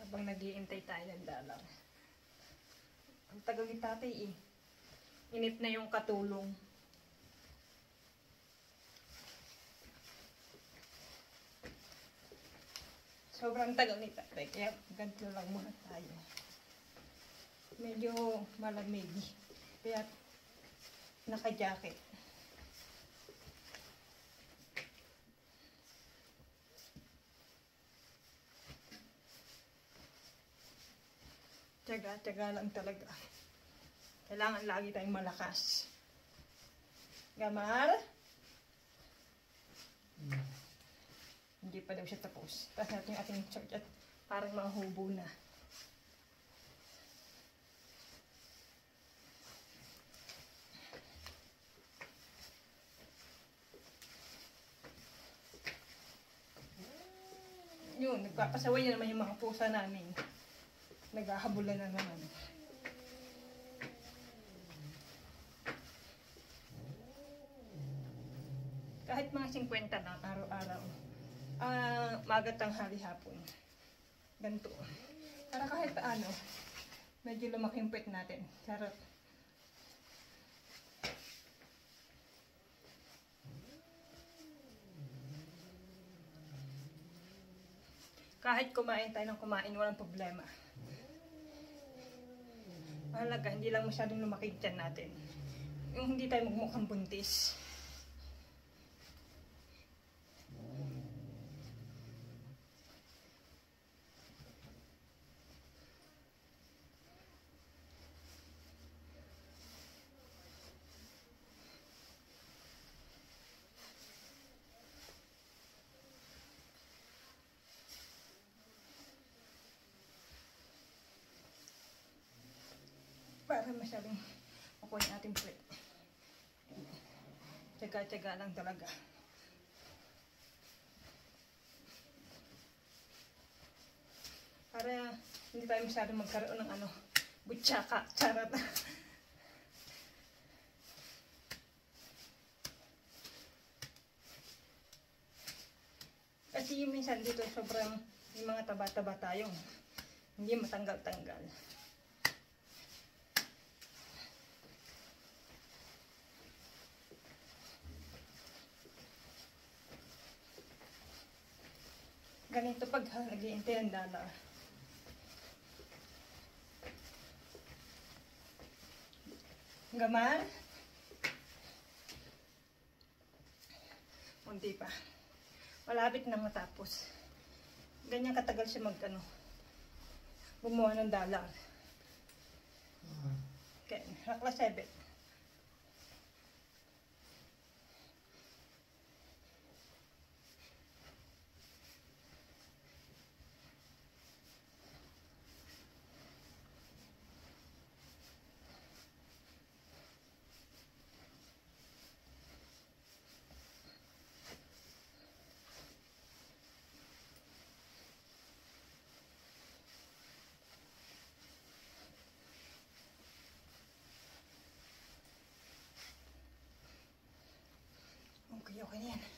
Habang nag-iintay tayo ng dollar. Ang tagal ni tatay eh. Init na yung katulong. Sobrang tagal ni tatay. Kaya ganito lang muna tayo. Medyo malamig. Kaya naka-jacket. Tiyaga-tiyaga lang talaga. Kailangan lagi tayong malakas. Gamal? Hindi pa daw siya tapos. Tapos natin yung ating church at parang mahubo na. Yun, nagpapasaway na naman yung mga pusa namin. Naghahabulan na naman. Kahit mga 50 lang araw-araw. Maga tanghali hapon. Ganito. Para kahit ano, medyo lumaki yung pet natin. Charot. Kahit kumain tayo ng kumain, walang problema. Mahalaga, hindi lang masyadong lumaki yung tiyan natin. Yung hindi tayo magmukhang buntis. Para masyadong makuha yung ating plate. Tsaga-tsaga lang talaga. Para hindi tayo masyadong magkaroon ng butsaka. Charot. Kasi minsan dito sobrang yung mga taba-taba tayong hindi matanggal-tanggal. Ganito pag nag-iintay ang dollar. Gamal? Hindi pa. Malapit na matapos. Ganyan katagal siya gumawa ng dollar. Okay, nakla 7. Okay na yan.